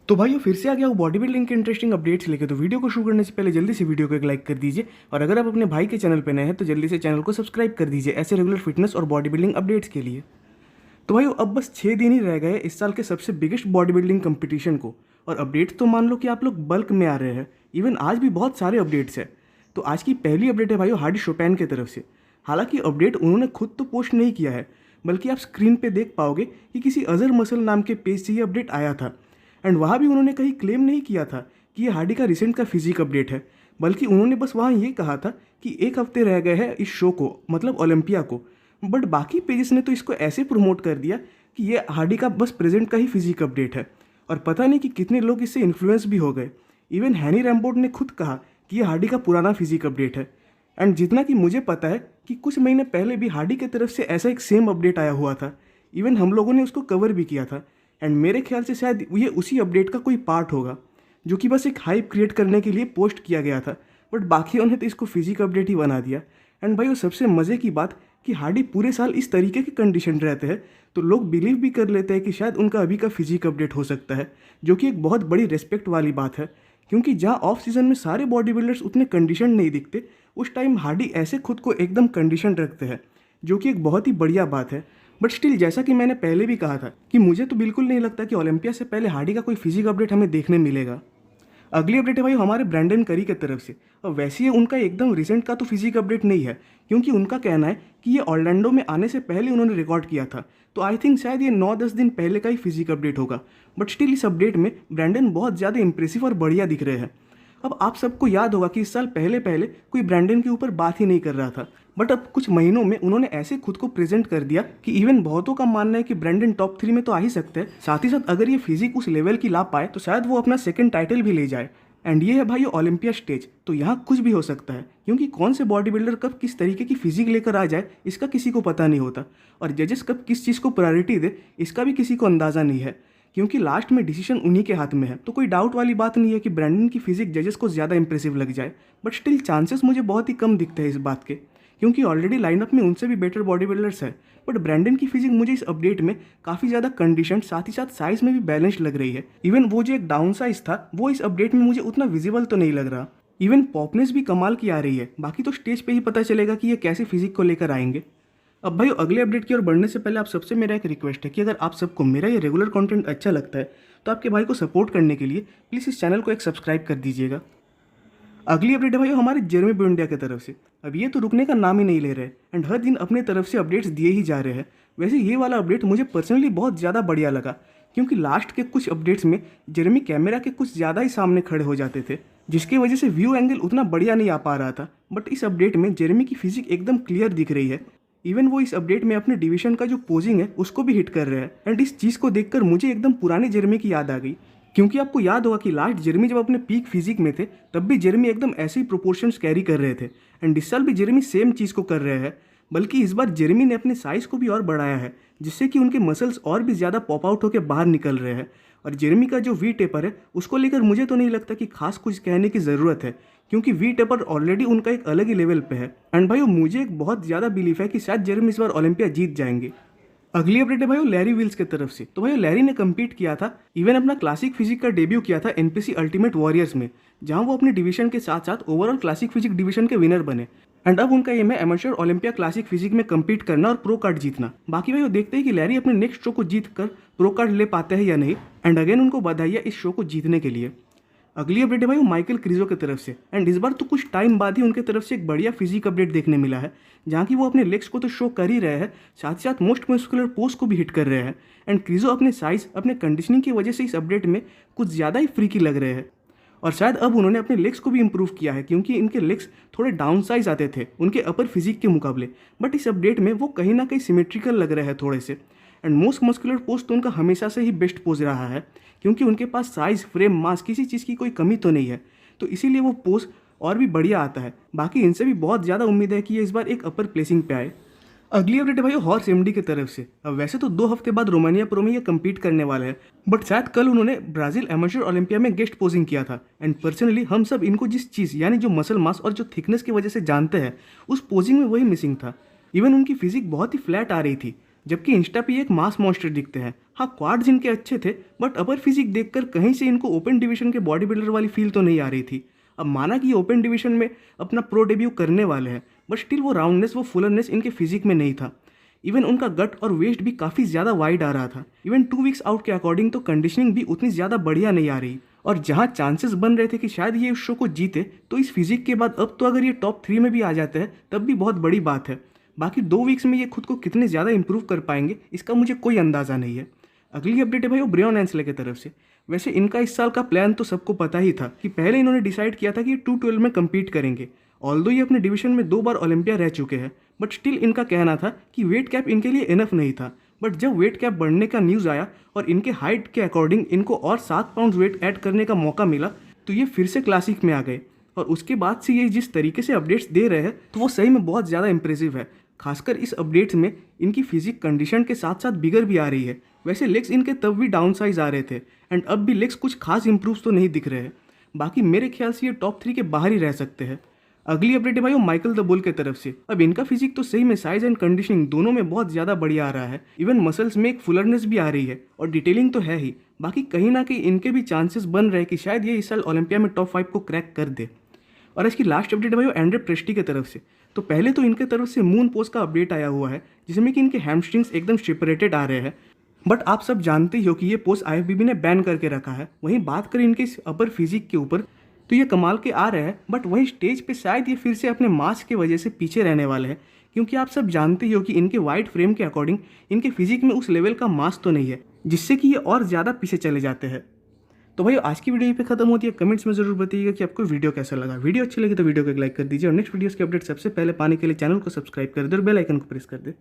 तो भाइयों फिर से आ गया हूँ बॉडी बिल्डिंग के इंटरेस्टिंग अपडेट्स लेके। तो वीडियो को शुरू करने से पहले जल्दी से वीडियो को एक लाइक कर दीजिए, और अगर आप अपने भाई के चैनल पर नए हैं तो जल्दी से चैनल को सब्सक्राइब कर दीजिए ऐसे रेगुलर फिटनेस और बॉडी बिल्डिंग अपडेट्स के लिए। तो भाइयों अब बस 6 दिन ही रह गए इस साल के सबसे बिगेस्ट बॉडी बिल्डिंग कंपटीशन को, और अपडेट्स तो मान लो कि आप लोग बल्क में आ रहे हैं। इवन आज भी बहुत सारे अपडेट्स हैं। तो आज की पहली अपडेट है भाइयों हार्डी शोपैन की तरफ से। हालांकि अपडेट उन्होंने खुद तो पोस्ट नहीं किया है, बल्कि आप स्क्रीन पे देख पाओगे कि किसी अजर मसल नाम के पेज से ये अपडेट आया था। एंड वहाँ भी उन्होंने कहीं क्लेम नहीं किया था कि ये हार्डी का रिसेंट का फिजिक अपडेट है, बल्कि उन्होंने बस वहाँ ये कहा था कि 1 हफ्ते रह गए हैं इस शो को, मतलब ओलंपिया को। बट बाकी पेजेस ने तो इसको ऐसे प्रमोट कर दिया कि ये हार्डी का बस प्रेजेंट का ही फिजिक अपडेट है, और पता नहीं कि कितने लोग इससे इन्फ्लुएंस भी हो गए। इवन हैनी रैम्बोर्ड ने खुद कहा कि ये हार्डी का पुराना फिजिक अपडेट है। एंड जितना कि मुझे पता है कि कुछ महीने पहले भी हार्डी की तरफ से ऐसा एक सेम अपडेट आया हुआ था। इवन हम लोगों ने उसको कवर भी किया था। एंड मेरे ख्याल से शायद ये उसी अपडेट का कोई पार्ट होगा, जो कि बस एक हाइप क्रिएट करने के लिए पोस्ट किया गया था। बट बाकियों ने तो इसको फिजिक अपडेट ही बना दिया। एंड भाई वो सबसे मज़े की बात कि हार्डी पूरे साल इस तरीके के कंडीशन रहते हैं, तो लोग बिलीव भी कर लेते हैं कि शायद उनका अभी का फिजिक अपडेट हो सकता है, जो कि एक बहुत बड़ी रिस्पेक्ट वाली बात है। क्योंकि जहाँ ऑफ सीजन में सारे बॉडी बिल्डर्स उतने कंडीशन नहीं दिखते, उस टाइम हार्डी ऐसे खुद को एकदम कंडीशन रखते हैं, जो कि एक बहुत ही बढ़िया बात है। बट स्टिल जैसा कि मैंने पहले भी कहा था कि मुझे तो बिल्कुल नहीं लगता कि ओलंपिया से पहले हार्डी का कोई फिजिक अपडेट हमें देखने मिलेगा। अगली अपडेट है भाई हमारे ब्रैंडन करी की तरफ से। और वैसे ही उनका एकदम रिसेंट का तो फिजिक अपडेट नहीं है, क्योंकि उनका कहना है कि ये ऑर्लैंडो में आने से पहले उन्होंने रिकॉर्ड किया था। तो आई थिंक शायद ये 9-10 दिन पहले का ही फिजिक अपडेट होगा। बट स्टिल इस अपडेट में ब्रैंडन बहुत ज़्यादा इंप्रेसिव और बढ़िया दिख रहे हैं। अब आप सबको याद होगा कि इस साल पहले पहले कोई ब्रैंडन के ऊपर बात ही नहीं कर रहा था, बट अब कुछ महीनों में उन्होंने ऐसे खुद को प्रेजेंट कर दिया कि इवन बहुतों का मानना है कि ब्रैंडन टॉप 3 में तो आ ही सकते हैं। साथ ही साथ अगर ये फिजिक उस लेवल की ला पाए तो शायद वो अपना सेकंड टाइटल भी ले जाए। एंड ये है भाई ओलंपिया स्टेज, तो यहाँ कुछ भी हो सकता है, क्योंकि कौन से बॉडी बिल्डर कब किस तरीके की फिजिक लेकर आ जाए इसका किसी को पता नहीं होता, और जजेस कब किस चीज़ को प्रायोरिटी दे इसका भी किसी को अंदाज़ा नहीं है, क्योंकि लास्ट में डिसीजन उन्हीं के हाथ में है। तो कोई डाउट वाली बात नहीं है कि ब्रैंडन की फिजिक जजेस को ज़्यादा इंप्रेसिव लग जाए। बट स्टिल चांसेस मुझे बहुत ही कम दिखते हैं इस बात के, क्योंकि ऑलरेडी लाइनअप में उनसे भी बेटर बॉडी बिल्डर्स है। बट ब्रैंडन की फिजिक मुझे इस अपडेट में काफ़ी ज़्यादा कंडीशन, साथ ही साथ साइज में भी बैलेंस लग रही है। इवन वो जो एक डाउन साइज था वो इस अपडेट में मुझे उतना विजिबल तो नहीं लग रहा। इवन पॉपनेस भी कमाल की आ रही है। बाकी तो स्टेज पे ही पता चलेगा कि ये कैसे फिजिक को लेकर आएंगे। अब भाई अगले अपडेट की ओर बढ़ने से पहले आप सबसे मेरा एक रिक्वेस्ट है कि अगर आप सबको मेरा ये रेगुलर कंटेंट अच्छा लगता है तो आपके भाई को सपोर्ट करने के लिए प्लीज़ इस चैनल को एक सब्सक्राइब कर दीजिएगा। अगली अपडेट है भाई हमारे जेरेमी बुएंडिया की तरफ से। अब ये तो रुकने का नाम ही नहीं ले रहे एंड हर दिन अपने तरफ से अपडेट्स दिए ही जा रहे हैं। वैसे ये वाला अपडेट मुझे पर्सनली बहुत ज़्यादा बढ़िया लगा, क्योंकि लास्ट के कुछ अपडेट्स में जेरेमी कैमरा के कुछ ज़्यादा ही सामने खड़े हो जाते थे, जिसकी वजह से व्यू एंगल उतना बढ़िया नहीं आ पा रहा था। बट इस अपडेट में जेरेमी की फिजिक एकदम क्लियर दिख रही है। इवन वो इस अपडेट में अपने डिवीजन का जो पोजिंग है उसको भी हिट कर रहे हैं। एंड इस चीज़ को देखकर मुझे एकदम पुराने जेरेमी की याद आ गई, क्योंकि आपको याद होगा कि लास्ट जेरेमी जब अपने पीक फिजिक में थे तब भी जेरेमी एकदम ऐसे ही प्रोपोर्शंस कैरी कर रहे थे। एंड इस साल भी जेरेमी सेम चीज़ को कर रहे हैं, बल्कि इस बार जेरेमी ने अपने साइज़ को भी और बढ़ाया है, जिससे कि उनके मसल्स और भी ज़्यादा पॉप आउट होकर बाहर निकल रहे हैं। और जेरेमी का जो वी टेपर है उसको लेकर मुझे तो नहीं लगता कि खास कुछ कहने की ज़रूरत है, क्योंकि वी टेपर ऑलरेडी उनका एक अलग ही लेवल पे है। एंड भाई मुझे एक बहुत ज़्यादा बिलीफ है कि शायद जेरेमी इस बार ओलंपिया जीत जाएंगे। अगली अपडेट है भाई लैरी विल्स की तरफ से। तो भाई लैरी ने कम्पीट किया था, इवन अपना क्लासिक फिजिक का डेब्यू किया था एनपीसी अल्टीमेट वॉरियर्स में, जहां वो अपने डिवीजन के साथ साथ ओवरऑल क्लासिक फिजिक डिवीजन के विनर बने। एंड अब उनका एम है एमेच्योर ओलंपिया क्लासिक फिजिक में कम्पीट करना और प्रो कार्ड जीतना। बाकी भाई वो देखते हैं कि लैरी अपने नेक्स्ट शो को जीत कर प्रो कार्ड ले पाते हैं या नहीं। एंड अगेन उनको बधाई है इस शो को जीतने के लिए। अगली अपडेट है भाई माइकल क्रिजो की तरफ से। एंड इस बार तो कुछ टाइम बाद ही उनके तरफ से एक बढ़िया फिजिक अपडेट देखने मिला है, जहाँ की वो अपने लेग्स को तो शो कर ही रहे हैं, साथ ही साथ मोस्ट मस्कुलर पोज को भी हिट कर रहे हैं। एंड क्रिजो अपने साइज, अपने कंडीशनिंग की वजह से इस अपडेट में कुछ ज़्यादा ही फ्रीकी लग रहे हैं। और शायद अब उन्होंने अपने लेग्स को भी इंप्रूव किया है, क्योंकि इनके लेग्स थोड़े डाउन साइज आते थे उनके अपर फिजिक के मुकाबले। बट इस अपडेट में वो कहीं ना कहीं सिमेट्रिकल लग रहे हैं थोड़े से। एंड मोस्ट मस्कुलर पोज तो उनका हमेशा से ही बेस्ट पोज रहा है, क्योंकि उनके पास साइज, फ्रेम, मास, किसी चीज़ की कोई कमी तो नहीं है, तो इसीलिए वो पोज और भी बढ़िया आता है। बाकी इनसे भी बहुत ज़्यादा उम्मीद है कि ये इस बार एक अपर प्लेसिंग पे आए। अगली अपडेट है भाई हॉर्स एमडी की तरफ से। अब वैसे तो 2 हफ्ते बाद रोमानिया प्रो में ये कम्पीट करने वाला है, बट शायद कल उन्होंने ब्राज़ील एमेच्योर ओलंपिया में गेस्ट पोजिंग किया था। एंड पर्सनली हम सब इनको जिस चीज़ यानी जो मसल मास और जो थिकनेस की वजह से जानते हैं, उस पोजिंग में वही मिसिंग था। इवन उनकी फिजिक बहुत ही फ्लैट आ रही थी, जबकि इंस्टा पे ये एक मास मॉन्स्टर दिखते हैं। हाँ, क्वाड्स इनके अच्छे थे, बट अपर फिजिक देखकर कहीं से इनको ओपन डिवीजन के बॉडी बिल्डर वाली फील तो नहीं आ रही थी। अब माना कि ये ओपन डिवीजन में अपना प्रो डेब्यू करने वाले हैं, बट स्टिल वो राउंडनेस, वो फुलरनेस इनके फिजिक में नहीं था। इवन उनका गट और वेस्ट भी काफ़ी ज़्यादा वाइड आ रहा था। इवन 2 वीक्स आउट के अकॉर्डिंग तो कंडीशनिंग भी उतनी ज़्यादा बढ़िया नहीं आ रही। और जहाँ चांसेस बन रहे थे कि शायद ये इस शो को जीते, तो इस फिजिक के बाद अब तो अगर ये टॉप 3 में भी आ जाते हैं तब भी बहुत बड़ी बात है। बाकी 2 वीक्स में ये खुद को कितने ज़्यादा इंप्रूव कर पाएंगे इसका मुझे कोई अंदाज़ा नहीं है। अगली अपडेट है भाई वो ब्रेयन एंसले की तरफ से। वैसे इनका इस साल का प्लान तो सबको पता ही था कि पहले इन्होंने डिसाइड किया था कि ये 212 में कम्पीट करेंगे। ऑल्दो ये अपने डिवीजन में 2 बार ओलंपिया रह चुके हैं, बट स्टिल इनका कहना था कि वेट कैप इनके लिए इनफ नहीं था। बट जब वेट कैप बढ़ने का न्यूज़ आया और इनके हाइट के अकॉर्डिंग इनको और 7 पाउंड वेट ऐड करने का मौका मिला, तो ये फिर से क्लासिक में आ गए। और उसके बाद से ये जिस तरीके से अपडेट्स दे रहे हैं तो वो सही में बहुत ज़्यादा इंप्रेसिव है। खासकर इस अपडेट्स में इनकी फिजिक कंडीशन के साथ साथ बिगर भी आ रही है। वैसे लेग्स इनके तब भी डाउन साइज आ रहे थे एंड अब भी लेग्स कुछ खास इंप्रूव तो नहीं दिख रहे हैं। बाकी मेरे ख्याल से ये टॉप 3 के बाहर ही रह सकते हैं। अगली अपडेट है भाई वो माइकल द बुल की तरफ से। अब इनका फिजिक तो सही में साइज एंड कंडीशनिंग दोनों में बहुत ज़्यादा बढ़िया आ रहा है। इवन मसल्स में एक फुलरनेस भी आ रही है और डिटेलिंग तो है ही। बाकी कहीं ना कहीं इनके भी चांसेस बन रहे हैं कि शायद ये इस साल ओलंपिया में टॉप 5 को क्रैक कर दे। और इसकी लास्ट अपडेट है भाई वो एंड्रे प्रेस्टी की तरफ से। तो पहले तो इनके तरफ से मून पोज का अपडेट आया हुआ है जिसमें कि इनके हैमस्ट्रिंग्स एकदम सेपरेटेड आ रहे हैं। बट आप सब जानते ही हो कि ये पोज IFBB ने बैन करके रखा है। वहीं बात करें इनके इस अपर फिजिक के ऊपर तो ये कमाल के आ रहे हैं, बट वहीं स्टेज पे शायद ये फिर से अपने मास की वजह से पीछे रहने वाले हैं, क्योंकि आप सब जानते ही हो कि इनके वाइड फ्रेम के अकॉर्डिंग इनके फिजिक में उस लेवल का मास तो नहीं है जिससे कि ये और ज़्यादा पीछे चले जाते हैं। तो भाई आज की वीडियो पे खत्म होती है। कमेंट्स में जरूर बताइएगा कि आपको वीडियो कैसा लगा। वीडियो अच्छी लगी तो वीडियो को एक लाइक कर दीजिए और नेक्स्ट वीडियोस के अपडेट सबसे पहले पाने के लिए चैनल को सब्सक्राइब कर दे और बेल आइकन को प्रेस कर दे।